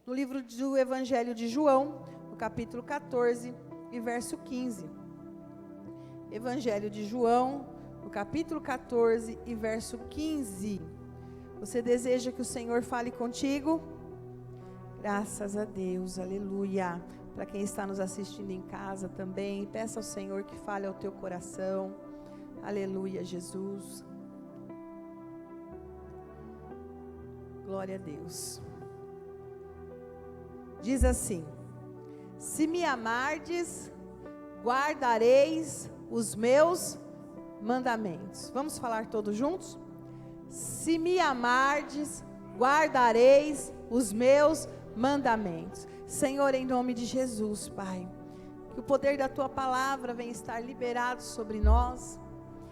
no livro do Evangelho de João, no capítulo 14 e verso 15. Evangelho de João, no capítulo 14 e verso 15. Você deseja que o Senhor fale contigo? Graças a Deus, aleluia. Para quem está nos assistindo em casa também, peça ao Senhor que fale ao teu coração. Aleluia, Jesus. Glória a Deus. Diz assim: se me amardes, guardareis os meus mandamentos. Vamos falar todos juntos? Se me amardes, guardareis os meus mandamentos. Senhor, em nome de Jesus, Pai, que o poder da Tua palavra venha estar liberado sobre nós,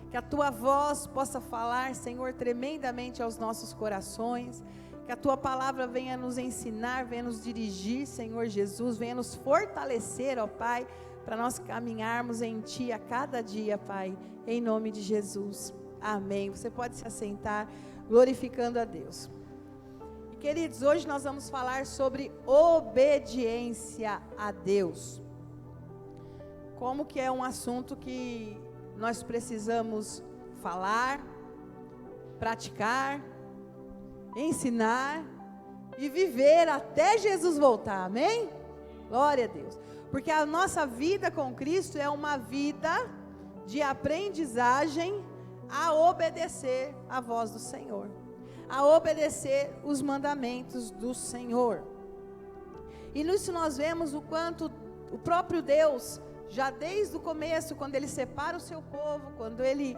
que a Tua voz possa falar, Senhor, tremendamente aos nossos corações, que a Tua palavra venha nos ensinar, venha nos dirigir, Senhor Jesus, venha nos fortalecer, ó Pai, para nós caminharmos em Ti a cada dia, Pai, em nome de Jesus, amém. Você pode se assentar, glorificando a Deus. Queridos, hoje nós vamos falar sobre obediência a Deus. Como que é um assunto que nós precisamos falar, praticar, ensinar e viver até Jesus voltar, amém? Glória a Deus. Porque a nossa vida com Cristo é uma vida de aprendizagem a obedecer a voz do Senhor, a obedecer os mandamentos do Senhor. E nisso nós vemos o quanto o próprio Deus, já desde o começo, quando Ele separa o seu povo, quando Ele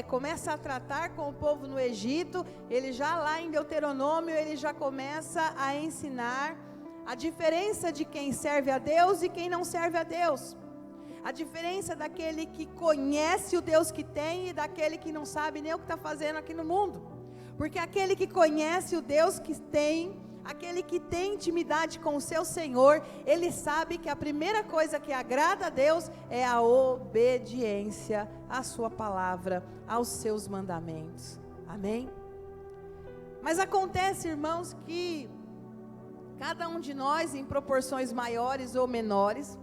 começa a tratar com o povo no Egito, Ele já lá em Deuteronômio, Ele já começa a ensinar a diferença de quem serve a Deus e quem não serve a Deus. A diferença daquele que conhece o Deus que tem e daquele que não sabe nem o que está fazendo aqui no mundo. Porque aquele que conhece o Deus que tem, aquele que tem intimidade com o seu Senhor, ele sabe que a primeira coisa que agrada a Deus é a obediência à sua palavra, aos seus mandamentos. Amém? Mas acontece, irmãos, que cada um de nós, em proporções maiores ou menores,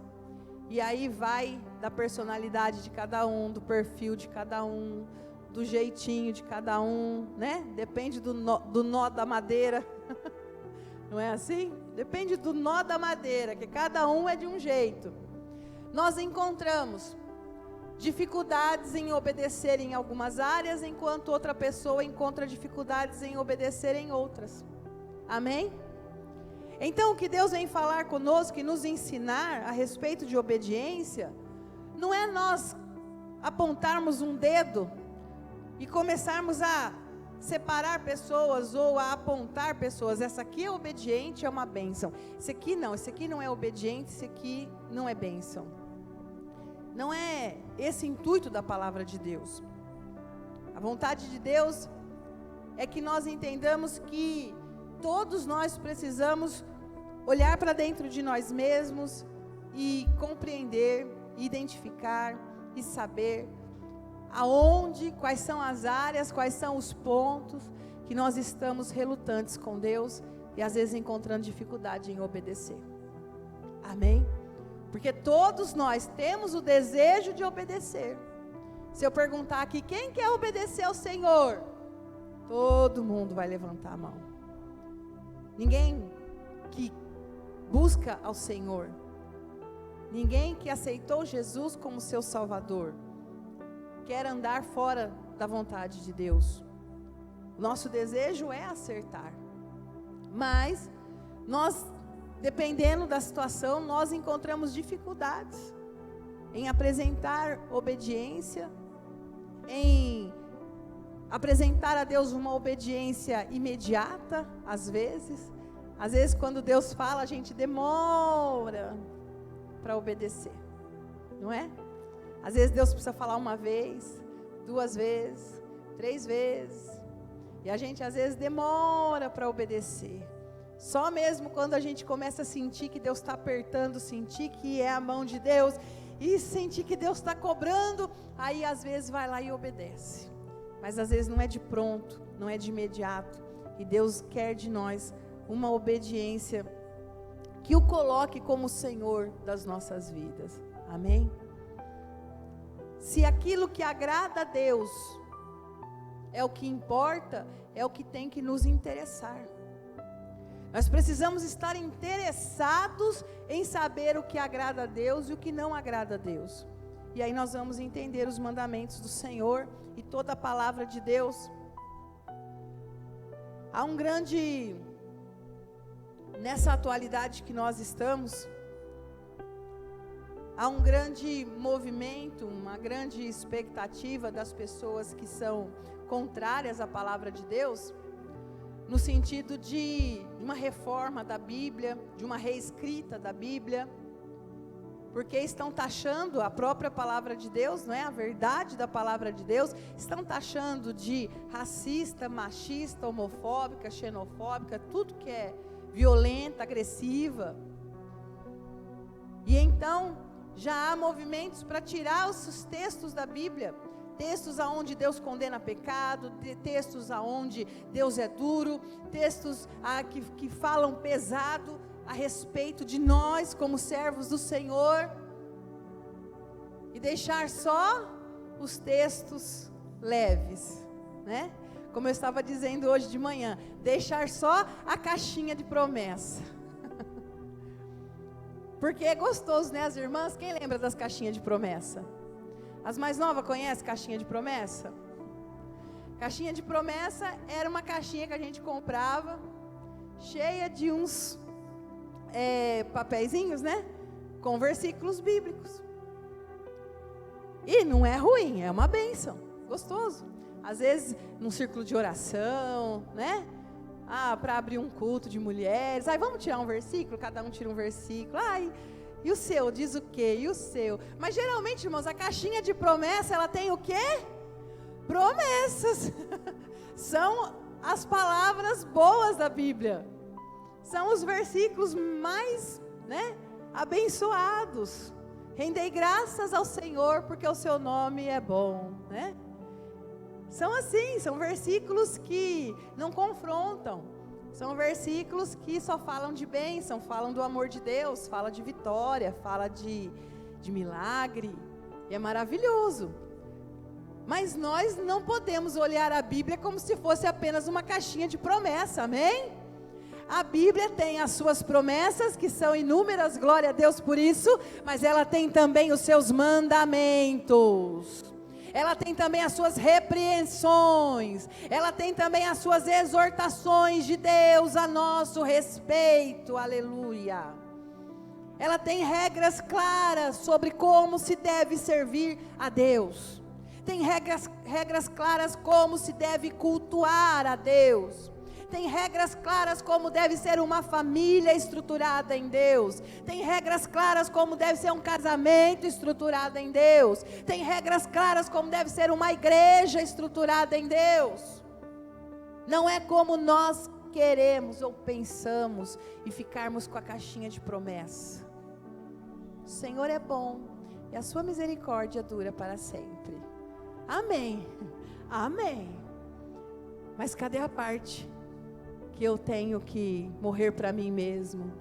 e aí vai da personalidade de cada um, do perfil de cada um, do jeitinho de cada um, né? Depende do nó da madeira, não é assim? Depende do nó da madeira, que cada um é de um jeito. Nós encontramos dificuldades em obedecer em algumas áreas, enquanto outra pessoa encontra dificuldades em obedecer em outras. Amém? Então o que Deus vem falar conosco e nos ensinar a respeito de obediência, não é nós apontarmos um dedo e começarmos a separar pessoas ou a apontar pessoas. Essa aqui é obediente, é uma bênção. Esse aqui não é obediente, esse aqui não é bênção. Não é esse o intuito da palavra de Deus. A vontade de Deus é que nós entendamos que todos nós precisamos olhar para dentro de nós mesmos e compreender, identificar e saber aonde, quais são as áreas, quais são os pontos que nós estamos relutantes com Deus e às vezes encontrando dificuldade em obedecer. Amém? Porque todos nós temos o desejo de obedecer. Se eu perguntar aqui, quem quer obedecer ao Senhor? Todo mundo vai levantar a mão. Ninguém que busca ao Senhor, ninguém que aceitou Jesus como seu Salvador, quer andar fora da vontade de Deus. Nosso desejo é acertar, mas nós, dependendo da situação, nós encontramos dificuldades em apresentar obediência, em apresentar a Deus uma obediência imediata, às vezes quando Deus fala, a gente demora para obedecer, não é? Às vezes Deus precisa falar uma vez, 2 vezes, 3 vezes, e a gente às vezes demora para obedecer. Só mesmo quando a gente começa a sentir que Deus está apertando, sentir que é a mão de Deus, e sentir que Deus está cobrando, aí às vezes vai lá e obedece. Mas às vezes não é de pronto, não é de imediato, e Deus quer de nós uma obediência que o coloque como Senhor das nossas vidas. Amém? Se aquilo que agrada a Deus é o que importa, é o que tem que nos interessar. Nós precisamos estar interessados em saber o que agrada a Deus e o que não agrada a Deus. E aí nós vamos entender os mandamentos do Senhor e toda a palavra de Deus. Há um grande, nessa atualidade que nós estamos, há um grande movimento, uma grande expectativa das pessoas que são contrárias à palavra de Deus, no sentido de uma reforma da Bíblia, de uma reescrita da Bíblia, porque estão taxando a própria palavra de Deus, não é? A verdade da palavra de Deus, estão taxando de racista, machista, homofóbica, xenofóbica, tudo que é violenta, agressiva. E então, já há movimentos para tirar os textos da Bíblia, textos aonde Deus condena pecado, textos aonde Deus é duro, textos que falam pesado a respeito de nós como servos do Senhor, e deixar só os textos leves, né? Como eu estava dizendo hoje de manhã, deixar só a caixinha de promessa. Porque é gostoso, né, as irmãs? Quem lembra das caixinhas de promessa? As mais novas conhecem caixinha de promessa? Caixinha de promessa era uma caixinha que a gente comprava, cheia de uns papeizinhos, né? Com versículos bíblicos. E não é ruim, é uma bênção, gostoso. Às vezes, num círculo de oração, né? Para abrir um culto de mulheres. Vamos tirar um versículo? Cada um tira um versículo. E o seu diz o quê? E o seu? Mas geralmente, irmãos, a caixinha de promessa, ela tem o quê? Promessas. São as palavras boas da Bíblia. São os versículos mais, né, abençoados. Rendei graças ao Senhor, porque o seu nome é bom, né? São assim, são versículos que não confrontam. São versículos que só falam de bênção, falam do amor de Deus, fala de vitória, fala de milagre. E é maravilhoso. Mas nós não podemos olhar a Bíblia como se fosse apenas uma caixinha de promessa, amém? A Bíblia tem as suas promessas, que são inúmeras, glória a Deus por isso, mas ela tem também os seus mandamentos. Ela tem também as suas repreensões, ela tem também as suas exortações de Deus a nosso respeito, aleluia. Ela tem regras claras sobre como se deve servir a Deus, tem regras claras como se deve cultuar a Deus, tem regras claras como deve ser uma família estruturada em Deus, tem regras claras como deve ser um casamento estruturado em Deus, tem regras claras como deve ser uma igreja estruturada em Deus. Não é como nós queremos ou pensamos e ficarmos com a caixinha de promessa. O Senhor é bom e a sua misericórdia dura para sempre. Amém, amém. Mas cadê a parte que eu tenho que morrer para mim mesmo?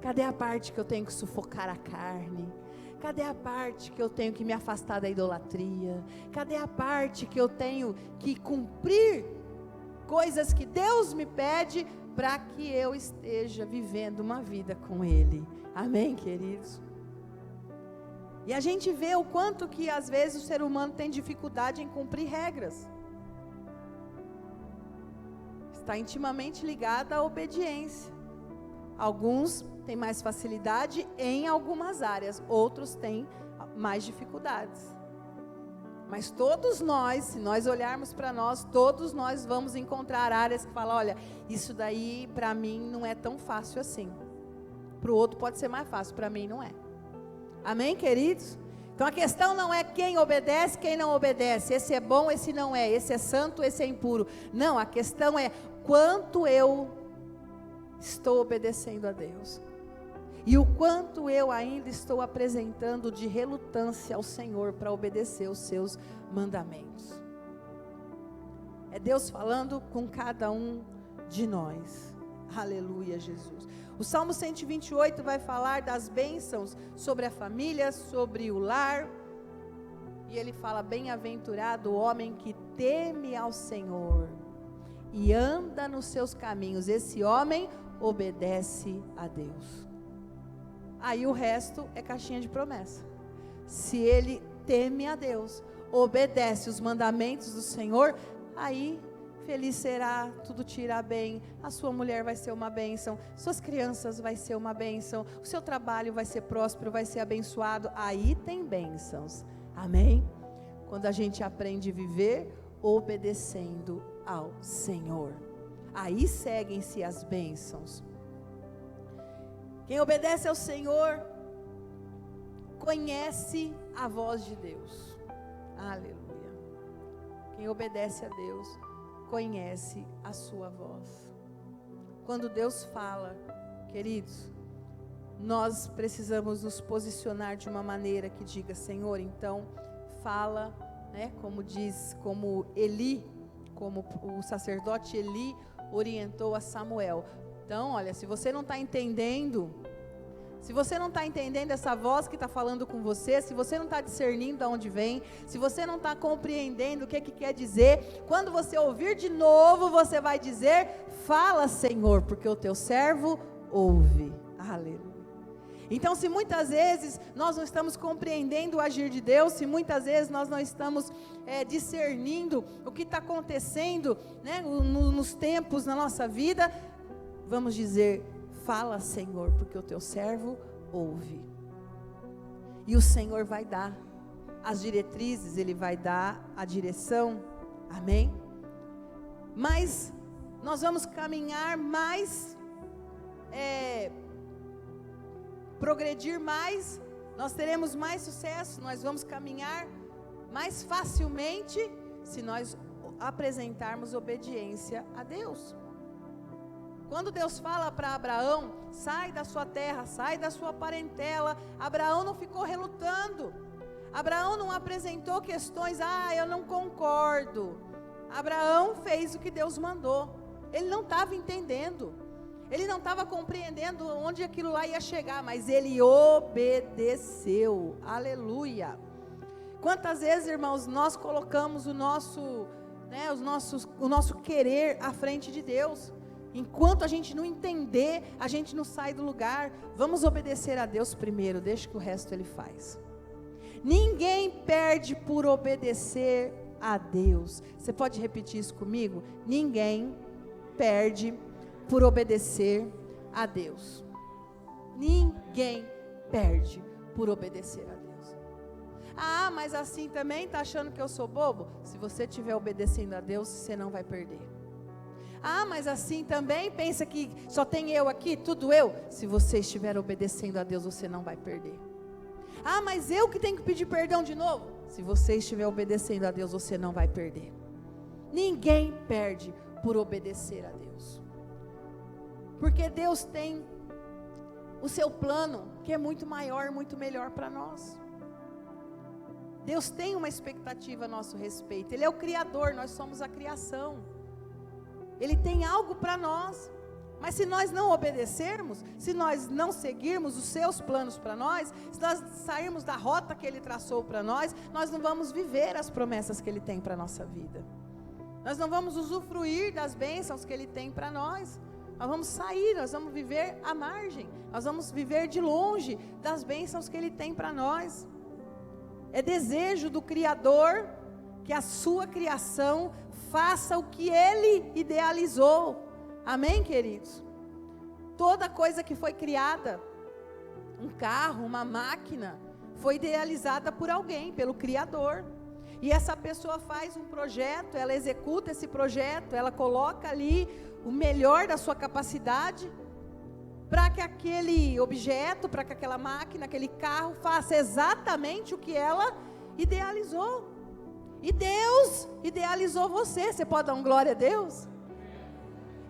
Cadê a parte que eu tenho que sufocar a carne? Cadê a parte que eu tenho que me afastar da idolatria? Cadê a parte que eu tenho que cumprir coisas que Deus me pede para que eu esteja vivendo uma vida com Ele? Amém, queridos? E a gente vê o quanto que às vezes o ser humano tem dificuldade em cumprir regras. Está intimamente ligada à obediência. Alguns têm mais facilidade em algumas áreas, outros têm mais dificuldades. Mas todos nós, se nós olharmos para nós, todos nós vamos encontrar áreas que falam, olha, isso daí para mim não é tão fácil assim. Para o outro pode ser mais fácil, para mim não é. Amém, queridos? Então a questão não é quem obedece, quem não obedece. Esse é bom, esse não é. Esse é santo, esse é impuro. Não, a questão é quanto eu estou obedecendo a Deus. E o quanto eu ainda estou apresentando de relutância ao Senhor para obedecer os seus mandamentos. É Deus falando com cada um de nós. Aleluia, Jesus. O Salmo 128 vai falar das bênçãos sobre a família, sobre o lar. E ele fala: bem-aventurado o homem que teme ao Senhor e anda nos seus caminhos. Esse homem obedece a Deus. Aí o resto é caixinha de promessa. Se ele teme a Deus, obedece os mandamentos do Senhor, aí feliz será, tudo te irá bem, a sua mulher vai ser uma bênção, suas crianças vai ser uma bênção, o seu trabalho vai ser próspero, vai ser abençoado. Aí tem bênçãos, amém? Quando a gente aprende a viver obedecendo ao Senhor, aí seguem-se as bênçãos. Quem obedece ao Senhor conhece a voz de Deus. Aleluia. Quem obedece a Deus conhece a sua voz. Quando Deus fala, queridos, nós precisamos nos posicionar de uma maneira que diga: Senhor, então fala, né? Como Eli, como o sacerdote Eli orientou a Samuel. Então, olha, se você não está entendendo essa voz que está falando com você, se você não está discernindo de onde vem, se você não está compreendendo o que quer dizer, quando você ouvir de novo, você vai dizer: fala, Senhor, porque o teu servo ouve. Aleluia. Então, se muitas vezes nós não estamos compreendendo o agir de Deus, se muitas vezes nós não estamos discernindo o que está acontecendo, né, nos tempos na nossa vida, vamos dizer: fala, Senhor, porque o teu servo ouve. E o Senhor vai dar as diretrizes, Ele vai dar a direção, amém? Mas nós vamos caminhar mais, progredir mais, nós teremos mais sucesso, nós vamos caminhar mais facilmente se nós apresentarmos obediência a Deus. Quando Deus fala para Abraão: sai da sua terra, sai da sua parentela, Abraão não ficou relutando, Abraão não apresentou questões: eu não concordo. Abraão fez o que Deus mandou. Ele não estava entendendo, ele não estava compreendendo onde aquilo lá ia chegar, mas ele obedeceu. Aleluia. Quantas vezes, irmãos, nós colocamos o nosso querer à frente de Deus? Enquanto a gente não entender, a gente não sai do lugar. Vamos obedecer a Deus primeiro, deixa que o resto Ele faz. Ninguém perde por obedecer a Deus. Você pode repetir isso comigo? Ninguém perde por obedecer a Deus. Ninguém perde por obedecer a Deus. Mas assim também está achando que eu sou bobo? Se você estiver obedecendo a Deus, você não vai perder. Mas assim também pensa que só tem eu aqui, tudo eu? Se você estiver obedecendo a Deus, você não vai perder. Mas eu que tenho que pedir perdão de novo? Se você estiver obedecendo a Deus, você não vai perder. Ninguém perde por obedecer a Deus. Porque Deus tem o seu plano, que é muito maior, muito melhor para nós. Deus tem uma expectativa a nosso respeito. Ele é o Criador, nós somos a criação. Ele tem algo para nós, mas se nós não obedecermos, se nós não seguirmos os seus planos para nós, se nós sairmos da rota que Ele traçou para nós, nós não vamos viver as promessas que Ele tem para a nossa vida. Nós não vamos usufruir das bênçãos que Ele tem para nós. Nós vamos sair, nós vamos viver à margem, nós vamos viver de longe das bênçãos que Ele tem para nós. É desejo do Criador que a sua criação faça o que Ele idealizou. Amém, queridos? Toda coisa que foi criada, um carro, uma máquina, foi idealizada por alguém, pelo Criador. E essa pessoa faz um projeto, ela executa esse projeto, ela coloca ali o melhor da sua capacidade, para que aquele objeto, para que aquela máquina, aquele carro faça exatamente o que ela idealizou. E Deus idealizou você. Você pode dar um glória a Deus?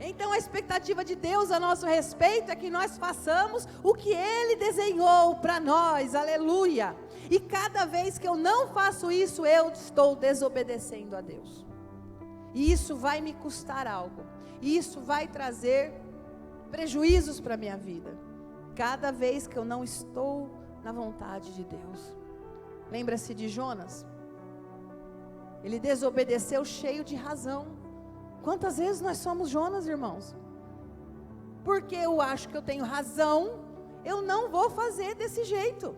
Então a expectativa de Deus a nosso respeito é que nós façamos o que Ele desenhou para nós, aleluia. E cada vez que eu não faço isso, eu estou desobedecendo a Deus. E isso vai me custar algo. E isso vai trazer prejuízos para a minha vida, cada vez que eu não estou na vontade de Deus. Lembra-se de Jonas? Ele desobedeceu cheio de razão. Quantas vezes nós somos Jonas, irmãos? Porque eu acho que eu tenho razão, eu não vou fazer desse jeito.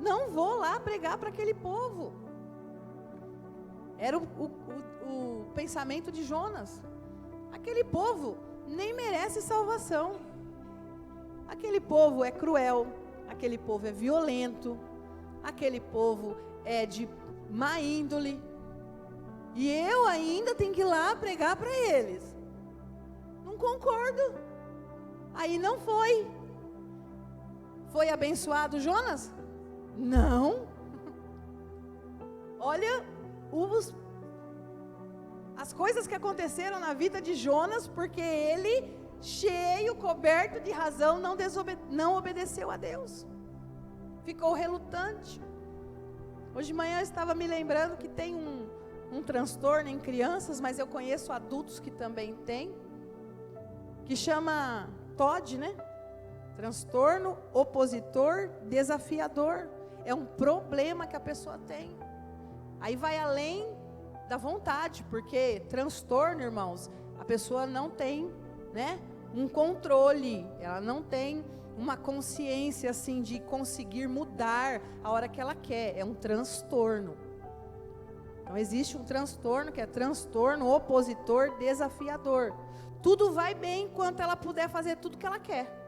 Não vou lá pregar para aquele povo. Era o pensamento de Jonas. Aquele povo nem merece salvação. Aquele povo é cruel, aquele povo é violento, aquele povo é de má índole. E eu ainda tenho que ir lá pregar para eles. Não concordo. Aí não foi. Foi abençoado Jonas? Não. Olha as coisas que aconteceram na vida de Jonas, porque ele, cheio, coberto de razão, não obedeceu a Deus. Ficou relutante. Hoje de manhã eu estava me lembrando que tem um transtorno em crianças, mas eu conheço adultos que também têm, que chama TOD, né? Transtorno opositor desafiador. É um problema que a pessoa tem. Aí vai além da vontade, porque transtorno, irmãos, a pessoa não tem, né, um controle, ela não tem uma consciência assim de conseguir mudar a hora que ela quer. É um transtorno. Então existe um transtorno que é transtorno opositor desafiador. Tudo vai bem enquanto ela puder fazer tudo que ela quer.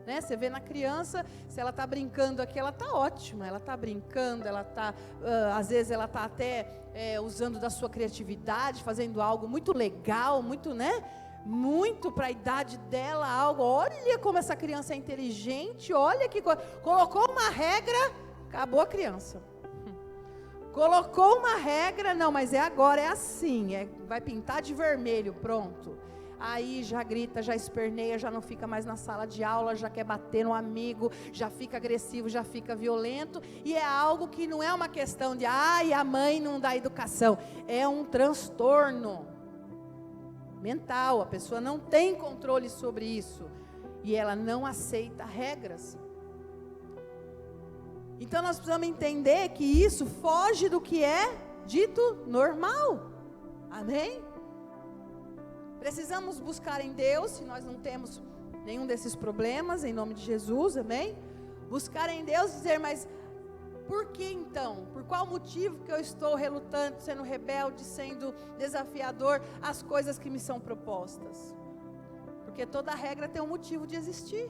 Né? Você vê na criança, se ela está brincando aqui, ela está ótima, ela está brincando, ela está, às vezes ela está até usando da sua criatividade, fazendo algo muito legal, muito, né? Muito para a idade dela, algo. Olha como essa criança é inteligente, olha que colocou uma regra, acabou a criança. Colocou uma regra, não, mas agora é assim, vai pintar de vermelho, pronto. Aí já grita, já esperneia, já não fica mais na sala de aula, já quer bater no amigo, já fica agressivo, já fica violento. E é algo que não é uma questão de, a mãe não dá educação. É um transtorno mental, a pessoa não tem controle sobre isso. E ela não aceita regras. Então nós precisamos entender que isso foge do que é dito normal. Amém? Precisamos buscar em Deus, se nós não temos nenhum desses problemas, em nome de Jesus, amém? Buscar em Deus e dizer, mas por que então? Por qual motivo que eu estou relutante, sendo rebelde, sendo desafiador às coisas que me são propostas? Porque toda regra tem um motivo de existir.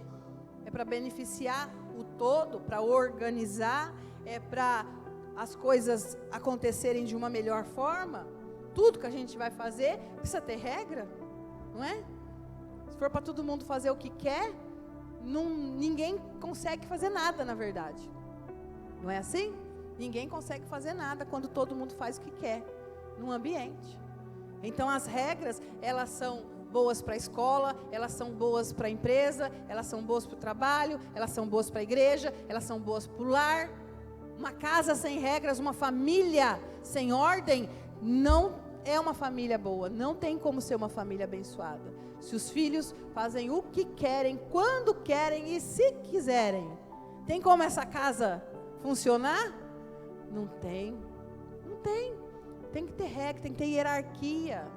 É para beneficiar o todo, para organizar, é para as coisas acontecerem de uma melhor forma. Tudo que a gente vai fazer precisa ter regra. Não é? Se for para todo mundo fazer o que quer, ninguém consegue fazer nada, na verdade. Não é assim? Ninguém consegue fazer nada quando todo mundo faz o que quer num ambiente. Então as regras, elas são boas para a escola, elas são boas para a empresa, elas são boas para o trabalho, elas são boas para a igreja, elas são boas para o lar. Uma casa sem regras, uma família sem ordem, não é uma família boa, não tem como ser uma família abençoada. Se os filhos fazem o que querem, quando querem e se quiserem, tem como essa casa funcionar? Não tem, não tem. Tem que ter regra, tem que ter hierarquia,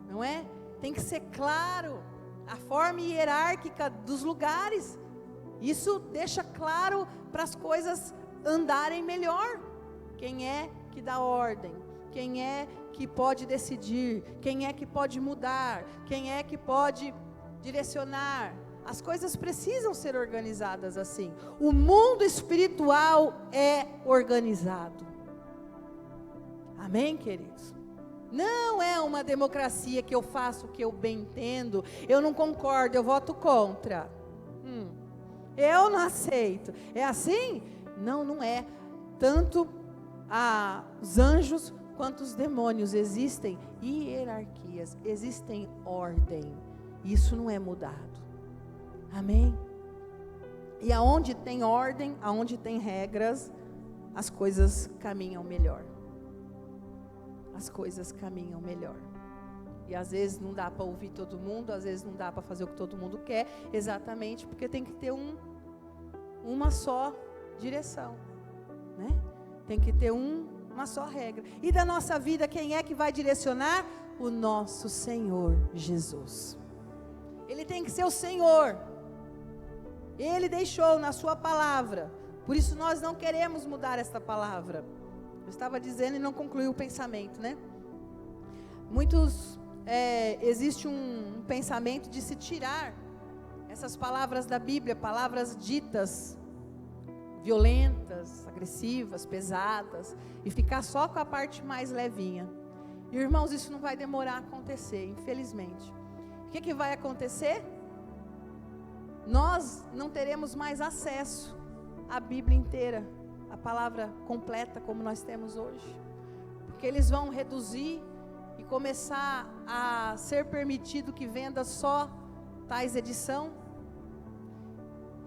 não é? Tem que ser claro a forma hierárquica dos lugares. Isso deixa claro para as coisas andarem melhor. Quem é que dá ordem? Quem é que pode decidir? Quem é que pode mudar? Quem é que pode direcionar? As coisas precisam ser organizadas assim. O mundo espiritual é organizado. Amém, queridos? Não é uma democracia que eu faço o que eu bem entendo. Eu não concordo, eu voto contra. Eu não aceito. É assim? Não, não é. Tanto os anjos quanto os demônios, existem hierarquias, existem ordem. Isso não é mudado. Amém? E aonde tem ordem, aonde tem regras, as coisas caminham melhor. As coisas caminham melhor. E às vezes não dá para ouvir todo mundo, às vezes não dá para fazer o que todo mundo quer, exatamente porque tem que ter uma só direção, né? Tem que ter uma só regra. E da nossa vida, quem é que vai direcionar? O nosso Senhor Jesus. Ele tem que ser o Senhor. Ele deixou na sua palavra. Por isso nós não queremos mudar esta palavra. Eu estava dizendo e não concluí o pensamento, né? Existe um pensamento de se tirar essas palavras da Bíblia, palavras ditas violentas, agressivas, pesadas, e ficar só com a parte mais levinha. E, irmãos, isso não vai demorar a acontecer, infelizmente. O que vai acontecer? Nós não teremos mais acesso à Bíblia inteira, a palavra completa como nós temos hoje, porque eles vão reduzir e começar a ser permitido que venda só tais edição.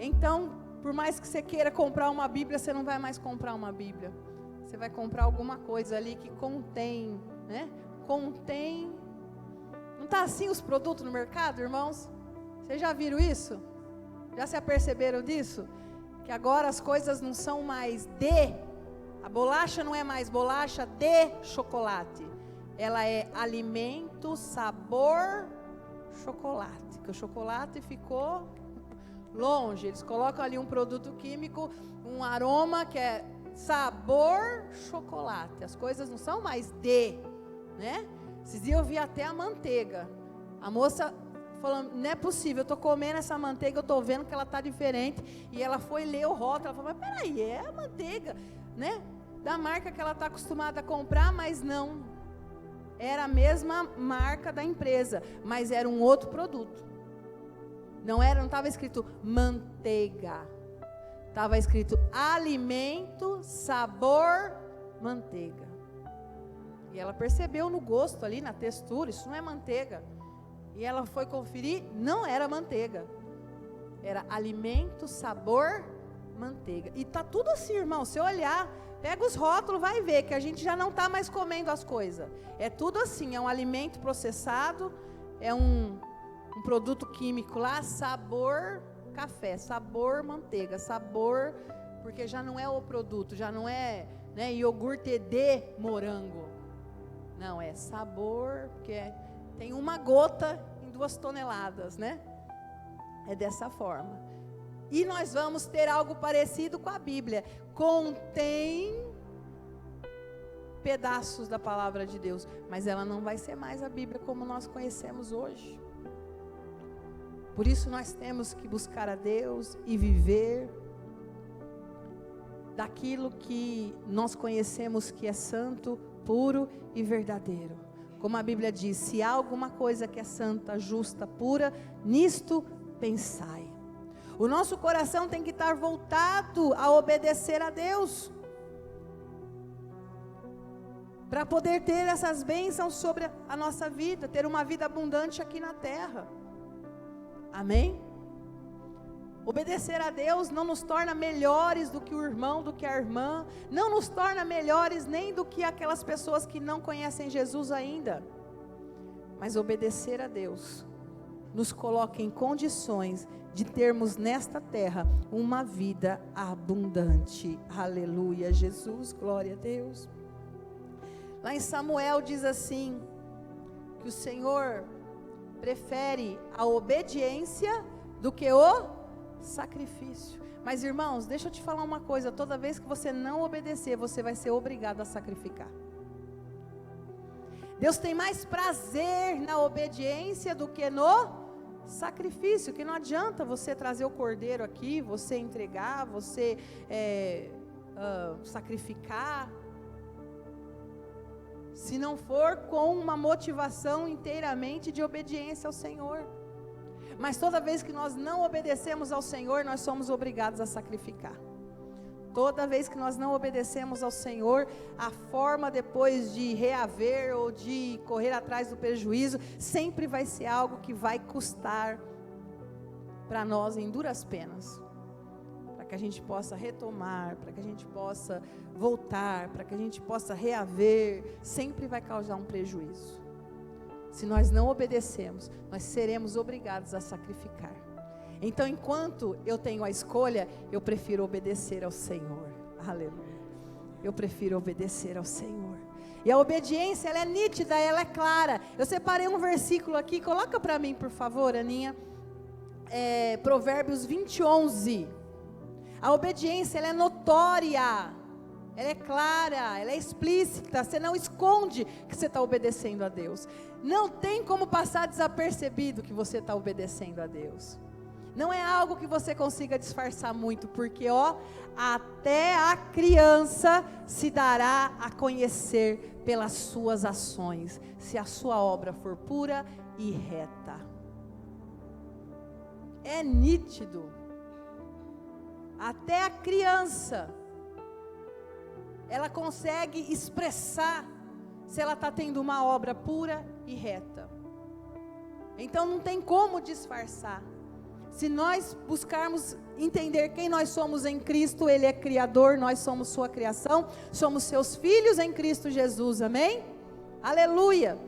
Então, por mais que você queira comprar uma Bíblia, você não vai mais comprar uma Bíblia. Você vai comprar alguma coisa ali que contém, né? Não está assim os produtos no mercado, irmãos? Vocês já viram isso? Já se aperceberam disso? Que agora as coisas não são mais a bolacha não é mais bolacha de chocolate. Ela é alimento, sabor, chocolate. Que o chocolate ficou longe. Eles colocam ali um produto químico, um aroma que é sabor, chocolate. As coisas não são mais né? Esses dias eu vi até a manteiga. A moça falando, não é possível, eu estou comendo essa manteiga, eu estou vendo que ela está diferente. E ela foi ler o rótulo, ela falou, mas peraí, é a manteiga, né? Da marca que ela está acostumada a comprar, mas não. Era a mesma marca da empresa, mas era um outro produto. Não estava escrito manteiga. Estava escrito alimento, sabor, manteiga. E ela percebeu no gosto ali, na textura, isso não é manteiga. E ela foi conferir, não era manteiga. Era alimento, sabor, manteiga. E tá tudo assim, irmão. Se olhar, pega os rótulos, vai ver que a gente já não está mais comendo as coisas. É tudo assim, é um alimento processado, é um produto químico lá, sabor café, sabor manteiga, sabor, porque já não é o produto, já não é, né, iogurte de morango. Não, é sabor, porque tem uma gota em 2 toneladas, né? É dessa forma. E nós vamos ter algo parecido com a Bíblia. Contém pedaços da palavra de Deus, mas ela não vai ser mais a Bíblia como nós conhecemos hoje. Por isso nós temos que buscar a Deus e viver daquilo que nós conhecemos que é santo, puro e verdadeiro. Como a Bíblia diz, se há alguma coisa que é santa, justa, pura, nisto pensai. O nosso coração tem que estar voltado a obedecer a Deus, para poder ter essas bênçãos sobre a nossa vida, ter uma vida abundante aqui na terra. Amém? Obedecer a Deus não nos torna melhores do que o irmão, do que a irmã, não nos torna melhores nem do que aquelas pessoas que não conhecem Jesus ainda. Mas obedecer a Deus nos coloca em condições de termos nesta terra uma vida abundante. Aleluia, Jesus, glória a Deus. Lá em Samuel diz assim, que o Senhor prefere a obediência do que o sacrifício. Mas, irmãos, deixa eu te falar uma coisa, toda vez que você não obedecer, você vai ser obrigado a sacrificar. Deus tem mais prazer na obediência do que no sacrifício, que não adianta você trazer o cordeiro aqui, você entregar, você sacrificar, se não for com uma motivação inteiramente de obediência ao Senhor. Mas toda vez que nós não obedecemos ao Senhor, nós somos obrigados a sacrificar. Toda vez que nós não obedecemos ao Senhor, a forma depois de reaver ou de correr atrás do prejuízo, sempre vai ser algo que vai custar para nós em duras penas. Para que a gente possa retomar, para que a gente possa voltar, para que a gente possa reaver, sempre vai causar um prejuízo. Se nós não obedecemos, nós seremos obrigados a sacrificar. Então, enquanto eu tenho a escolha, eu prefiro obedecer ao Senhor. Aleluia. Eu prefiro obedecer ao Senhor. E a obediência, ela é nítida, ela é clara. Eu separei um versículo aqui, coloca para mim, por favor, Aninha. Provérbios 20:11. A obediência, ela é notória, ela é clara, ela é explícita. Você não esconde que você está obedecendo a Deus. Não tem como passar desapercebido que você está obedecendo a Deus. Não é algo que você consiga disfarçar muito, porque até a criança se dará a conhecer pelas suas ações, se a sua obra for pura e reta. É nítido. Até a criança, ela consegue expressar se ela está tendo uma obra pura e reta. Então não tem como disfarçar. Se nós buscarmos entender quem nós somos em Cristo, Ele é Criador, nós somos sua criação, somos seus filhos em Cristo Jesus, amém? Aleluia!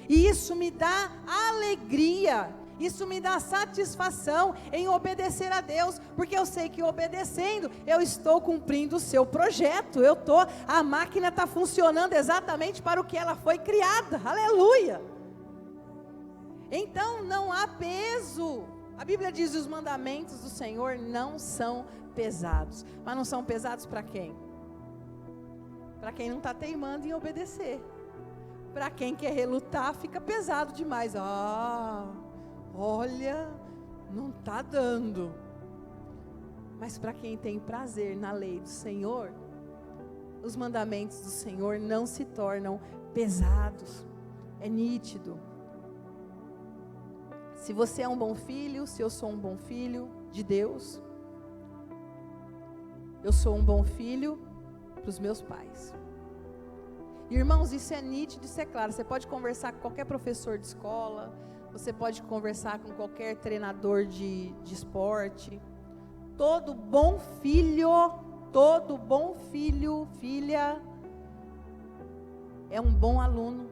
E isso me dá alegria, isso me dá satisfação em obedecer a Deus, porque eu sei que obedecendo, eu estou cumprindo o seu projeto, a máquina está funcionando exatamente para o que ela foi criada, aleluia! Então não há peso. A Bíblia diz que os mandamentos do Senhor não são pesados. Mas não são pesados para quem? Para quem não está teimando em obedecer. Para quem quer relutar, fica pesado demais. Olha, não está dando. Mas para quem tem prazer na lei do Senhor, os mandamentos do Senhor não se tornam pesados. É nítido. Se você é um bom filho, se eu sou um bom filho de Deus, eu sou um bom filho para os meus pais. Irmãos, isso é nítido, isso é claro. Você pode conversar com qualquer professor de escola, você pode conversar com qualquer treinador de esporte. Todo bom filho, filha, é um bom aluno.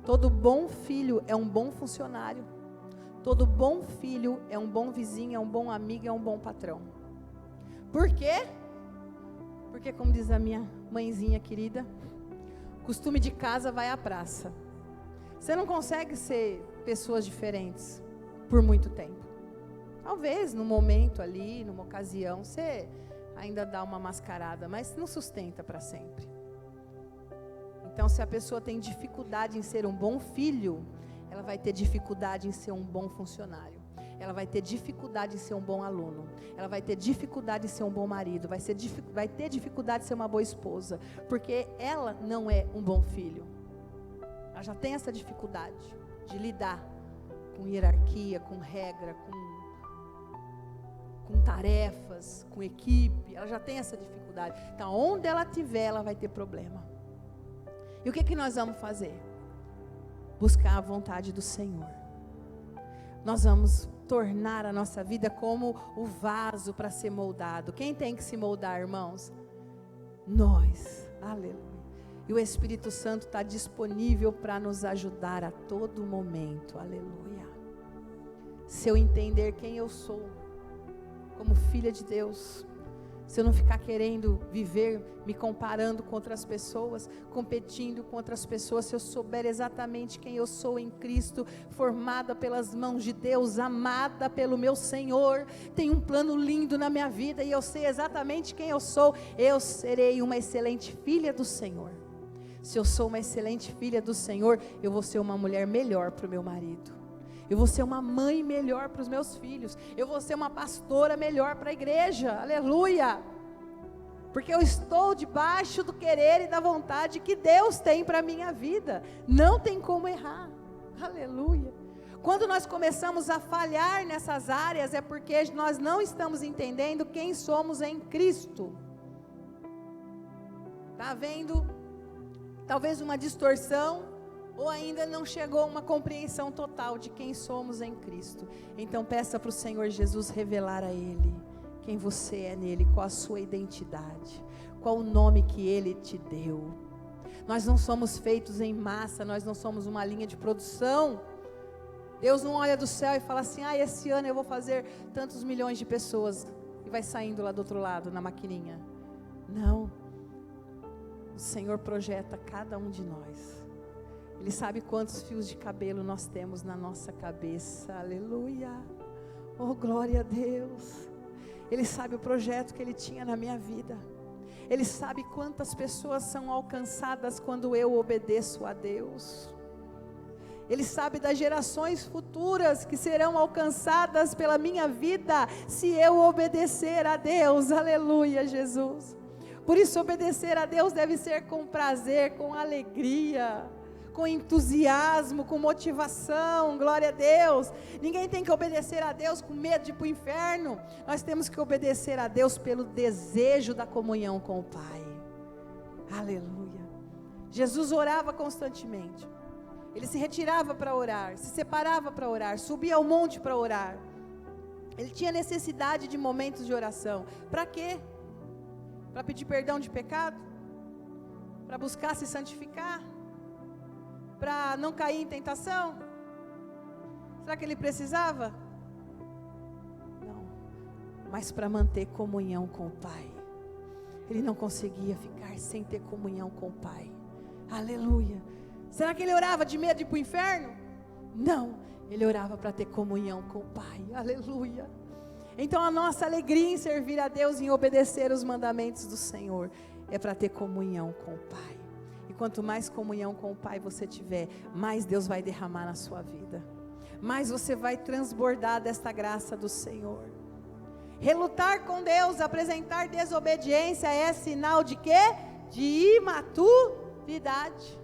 Todo bom filho é um bom funcionário. Todo bom filho é um bom vizinho, é um bom amigo, é um bom patrão. Por quê? Porque, como diz a minha mãezinha querida, costume de casa vai à praça. Você não consegue ser pessoas diferentes por muito tempo. Talvez no momento ali, numa ocasião, você ainda dá uma mascarada, mas não sustenta para sempre. Então, se a pessoa tem dificuldade em ser um bom filho, ela vai ter dificuldade em ser um bom funcionário. Ela vai ter dificuldade em ser um bom aluno. Ela vai ter dificuldade em ser um bom marido. Vai ter dificuldade em ser uma boa esposa. Porque ela não é um bom filho. Ela já tem essa dificuldade de lidar com hierarquia, com regra, com tarefas, com equipe. Ela já tem essa dificuldade. Então, onde ela estiver, ela vai ter problema. E o que nós vamos fazer? Buscar a vontade do Senhor. Nós vamos tornar a nossa vida como o vaso para ser moldado. Quem tem que se moldar, irmãos? Nós. Aleluia. E o Espírito Santo está disponível para nos ajudar a todo momento. Aleluia. Se eu entender quem eu sou, como filha de Deus, se eu não ficar querendo viver, me comparando com outras pessoas, competindo com outras pessoas, se eu souber exatamente quem eu sou em Cristo, formada pelas mãos de Deus, amada pelo meu Senhor, tem um plano lindo na minha vida e eu sei exatamente quem eu sou, eu serei uma excelente filha do Senhor. Se eu sou uma excelente filha do Senhor, eu vou ser uma mulher melhor para o meu marido. Eu vou ser uma mãe melhor para os meus filhos. Eu vou ser uma pastora melhor para a igreja. Aleluia! Porque eu estou debaixo do querer e da vontade que Deus tem para a minha vida. Não tem como errar. Aleluia! Quando nós começamos a falhar nessas áreas, é porque nós não estamos entendendo quem somos em Cristo. Está havendo talvez uma distorção, ou ainda não chegou uma compreensão total de quem somos em Cristo. Então peça para o Senhor Jesus revelar a Ele quem você é nele, qual a sua identidade, qual o nome que Ele te deu. Nós não somos feitos em massa, nós não somos uma linha de produção. Deus não olha do céu e fala assim: esse ano eu vou fazer tantos milhões de pessoas, e vai saindo lá do outro lado, na maquininha. Não. O Senhor projeta cada um de nós. Ele sabe quantos fios de cabelo nós temos na nossa cabeça. Aleluia. Oh, glória a Deus. Ele sabe o projeto que Ele tinha na minha vida. Ele sabe quantas pessoas são alcançadas quando eu obedeço a Deus. Ele sabe das gerações futuras que serão alcançadas pela minha vida, se eu obedecer a Deus. Aleluia, Jesus. Por isso, obedecer a Deus deve ser com prazer, com alegria, com entusiasmo, com motivação. Glória a Deus. Ninguém tem que obedecer a Deus com medo de ir para o inferno. Nós temos que obedecer a Deus pelo desejo da comunhão com o Pai. Aleluia. Jesus orava constantemente. Ele se retirava para orar, se separava para orar, subia ao monte para orar. Ele tinha necessidade de momentos de oração. Para quê? Para pedir perdão de pecado? Para buscar se santificar? Para não cair em tentação? Será que ele precisava? Não, mas para manter comunhão com o Pai. Ele não conseguia ficar sem ter comunhão com o Pai. Aleluia. Será que ele orava de medo de ir para o inferno? Não, ele orava para ter comunhão com o Pai. Aleluia. Então a nossa alegria em servir a Deus, em obedecer os mandamentos do Senhor, é para ter comunhão com o Pai. E quanto mais comunhão com o Pai você tiver, mais Deus vai derramar na sua vida, mais você vai transbordar desta graça do Senhor. Relutar com Deus, apresentar desobediência é sinal de quê? De imaturidade.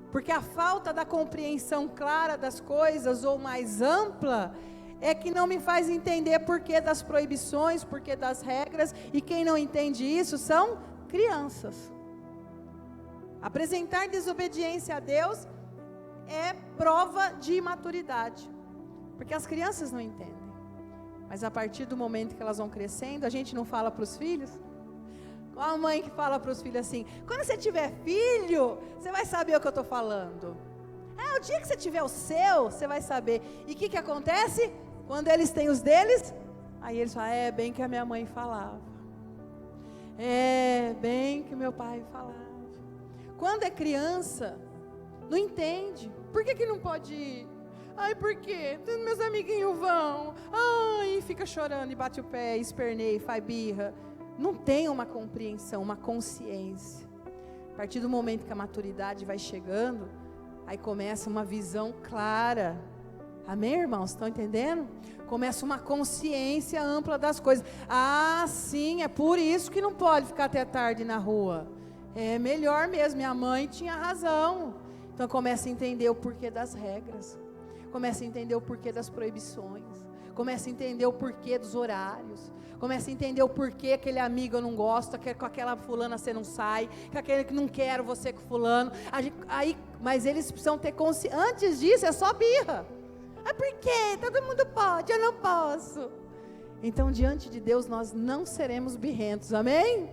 Porque a falta da compreensão clara das coisas, ou mais ampla, é que não me faz entender porquê das proibições, porquê das regras, e quem não entende isso são crianças. Apresentar desobediência a Deus é prova de imaturidade, porque as crianças não entendem, mas a partir do momento que elas vão crescendo, a gente não fala para os filhos? Qual a mãe que fala para os filhos assim: quando você tiver filho, você vai saber o que eu estou falando. O dia que você tiver o seu, você vai saber. E o que acontece? Quando eles têm os deles, aí eles falam: é bem que a minha mãe falava, é bem que meu pai falava. Quando é criança, não entende. Por que não pode ir? Por quê? Meus amiguinhos vão. E fica chorando, e bate o pé, esperneia, faz birra. Não tem uma compreensão, uma consciência. A partir do momento que a maturidade vai chegando, aí começa uma visão clara. Amém, irmãos? Estão entendendo? Começa uma consciência ampla das coisas. Sim, é por isso que não pode ficar até tarde na rua. É melhor mesmo, minha mãe tinha razão. Então começa a entender o porquê das regras. Começa a entender o porquê das proibições. Começa a entender o porquê dos horários. Começa a entender o porquê aquele amigo eu não gosto, com aquela fulana você não sai, com aquele que não quero você com fulano. Mas eles precisam ter consciência. Antes disso é só birra. Por quê? Todo mundo pode, eu não posso. Então diante de Deus nós não seremos birrentos, amém?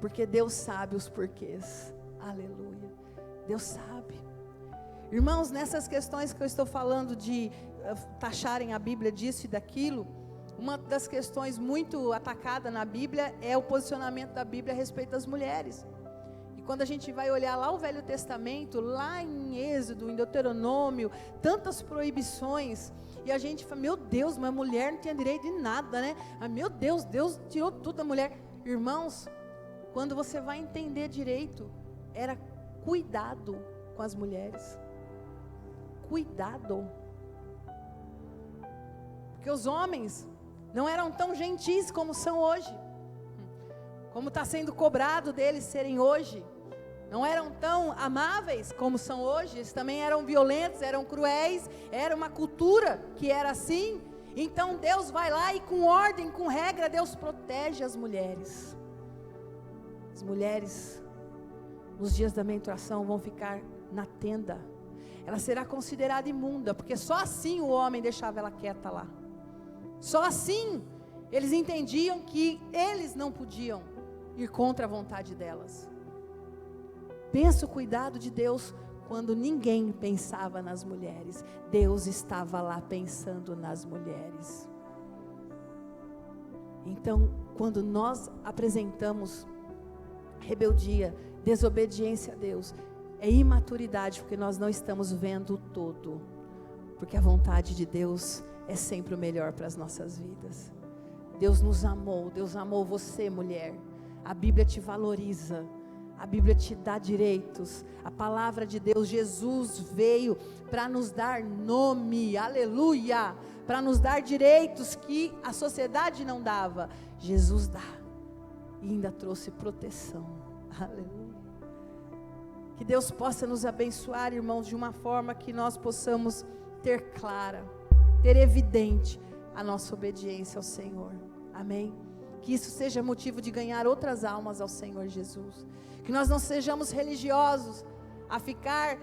Porque Deus sabe os porquês. Aleluia. Deus sabe. Irmãos, nessas questões que eu estou falando de taxarem a Bíblia disso e daquilo, uma das questões muito atacada na Bíblia é o posicionamento da Bíblia a respeito das mulheres. E quando a gente vai olhar lá o Velho Testamento, lá em Êxodo, em Deuteronômio, tantas proibições, e a gente fala: meu Deus, mas a mulher não tinha direito de nada, né? Meu Deus, Deus tirou tudo da mulher. Irmãos, quando você vai entender direito, era cuidado com as mulheres. Cuidado. Porque os homens não eram tão gentis como são hoje, como está sendo cobrado deles serem hoje. Não eram tão amáveis como são hoje. Eles também eram violentos, eram cruéis. Era uma cultura que era assim. Então Deus vai lá e com ordem, com regra, Deus protege as mulheres. As mulheres nos dias da menstruação vão ficar na tenda. Ela será considerada imunda, porque só assim o homem deixava ela quieta lá. Só assim eles entendiam que eles não podiam ir contra a vontade delas. Pensa o cuidado de Deus quando ninguém pensava nas mulheres. Deus estava lá pensando nas mulheres. Então, quando nós apresentamos rebeldia, desobediência a Deus, é imaturidade, porque nós não estamos vendo o todo. Porque a vontade de Deus é sempre o melhor para as nossas vidas. Deus nos amou, Deus amou você, mulher. A Bíblia te valoriza, a Bíblia te dá direitos. A palavra de Deus, Jesus veio para nos dar nome, aleluia, para nos dar direitos que a sociedade não dava. Jesus dá, e ainda trouxe proteção, aleluia. Que Deus possa nos abençoar, irmãos, de uma forma que nós possamos ter clara, ter evidente a nossa obediência ao Senhor, amém? Que isso seja motivo de ganhar outras almas ao Senhor Jesus. Que nós não sejamos religiosos a ficar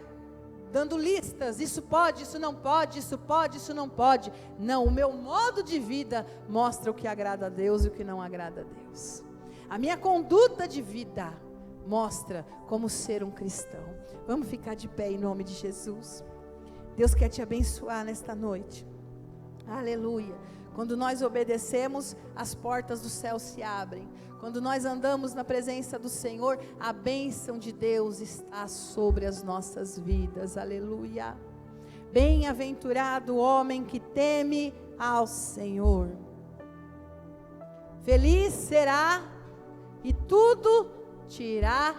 dando listas, isso pode, isso não pode, isso pode, isso não pode. Não, o meu modo de vida mostra o que agrada a Deus e o que não agrada a Deus. A minha conduta de vida mostra como ser um cristão. Vamos ficar de pé em nome de Jesus. Deus quer te abençoar nesta noite, aleluia. Quando nós obedecemos, as portas do céu se abrem. Quando nós andamos na presença do Senhor, a bênção de Deus está sobre as nossas vidas, aleluia. Bem-aventurado o homem que teme ao Senhor. Feliz será e tudo te irá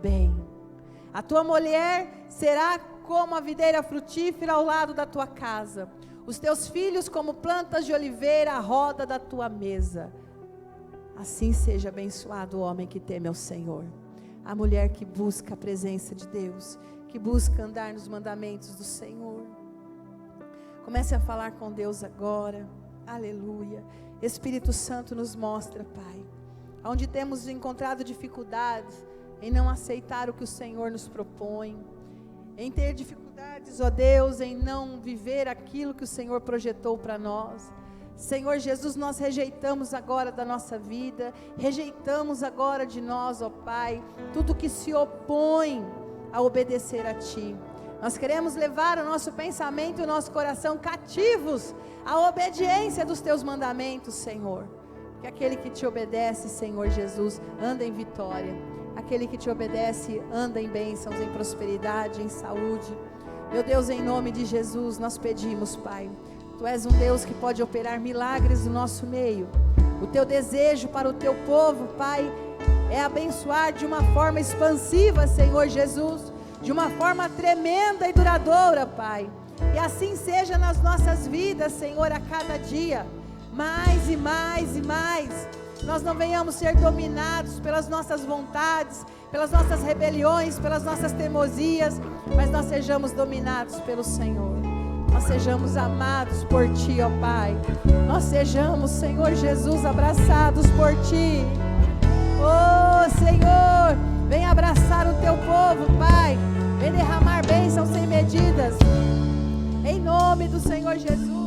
bem. A tua mulher será como a videira frutífera ao lado da tua casa. Os teus filhos como plantas de oliveira à roda da tua mesa. Assim seja abençoado o homem que teme ao Senhor. A mulher que busca a presença de Deus, que busca andar nos mandamentos do Senhor. Comece a falar com Deus agora, aleluia. Espírito Santo nos mostra, Pai, onde temos encontrado dificuldades em não aceitar o que o Senhor nos propõe, em ter dificuldades, ó Deus, em não viver aquilo que o Senhor projetou para nós. Senhor Jesus, nós rejeitamos agora da nossa vida, rejeitamos agora de nós, ó Pai, tudo que se opõe a obedecer a Ti. Nós queremos levar o nosso pensamento e o nosso coração cativos à obediência dos Teus mandamentos, Senhor. Que aquele que Te obedece, Senhor Jesus, anda em vitória. Aquele que Te obedece anda em bênçãos, em prosperidade, em saúde. Meu Deus, em nome de Jesus, nós pedimos, Pai. Tu és um Deus que pode operar milagres no nosso meio. O Teu desejo para o Teu povo, Pai, é abençoar de uma forma expansiva, Senhor Jesus, de uma forma tremenda e duradoura, Pai. E assim seja nas nossas vidas, Senhor, a cada dia, mais e mais e mais. Nós não venhamos ser dominados pelas nossas vontades, pelas nossas rebeliões, pelas nossas teimosias, mas nós sejamos dominados pelo Senhor. Nós sejamos amados por Ti, ó Pai. Nós sejamos, Senhor Jesus, abraçados por Ti. Oh, Senhor, vem abraçar o Teu povo, Pai. Vem derramar bênçãos sem medidas. Em nome do Senhor Jesus.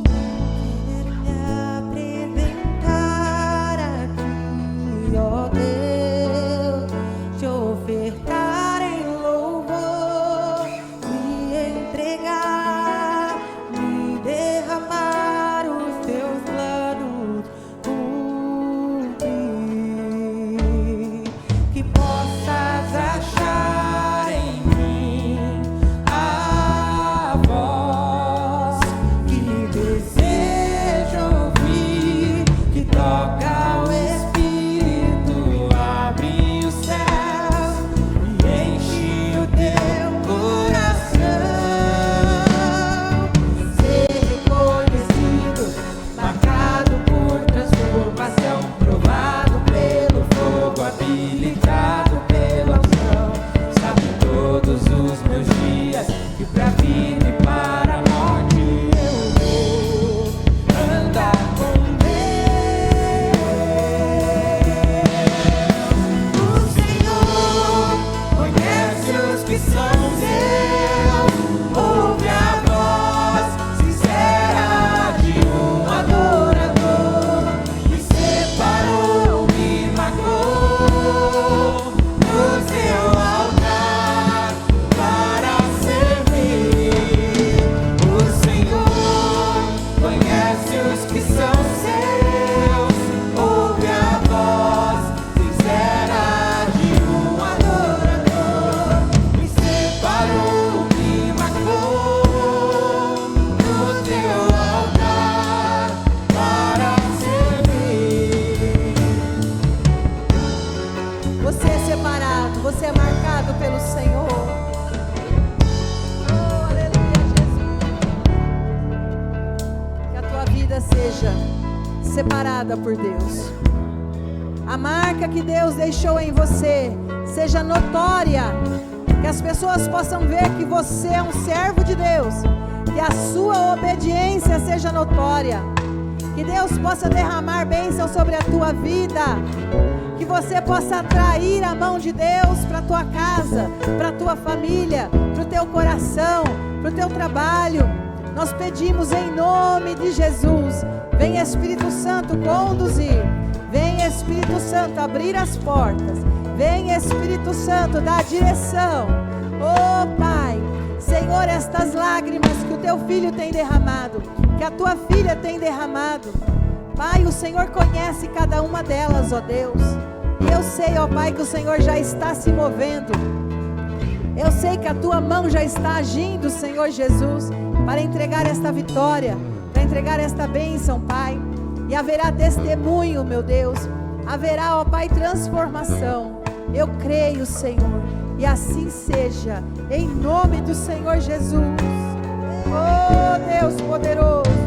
Ó Deus, te ofertar em louvor, me entregar, me derramar os teus planos por mim, que possas achar em mim a voz que deseja ouvir, que toca o habilitado pela unção, sabe todos os meus dias, que pra vida e para a morte eu vou andar com Deus. separada por Deus. A marca que Deus deixou em você seja notória, que as pessoas possam ver que você é um servo de Deus, que a sua obediência seja notória, que Deus possa derramar bênção sobre a tua vida, que você possa atrair a mão de Deus para a tua casa, para a tua família, para o teu coração, para o teu trabalho. Nós pedimos em nome de Jesus, vem Espírito Santo conduzir, vem Espírito Santo abrir as portas, vem Espírito Santo dar direção. Oh Pai, Senhor, estas lágrimas que o teu filho tem derramado, que a tua filha tem derramado, Pai, o Senhor conhece cada uma delas, ó Deus. E eu sei, ó Pai, que o Senhor já está se movendo. Eu sei que a tua mão já está agindo, Senhor Jesus, para entregar esta vitória, para entregar esta bênção, Pai. E haverá testemunho, meu Deus. Haverá, ó Pai, transformação. Eu creio, Senhor. E assim seja, em nome do Senhor Jesus. Oh, Deus poderoso.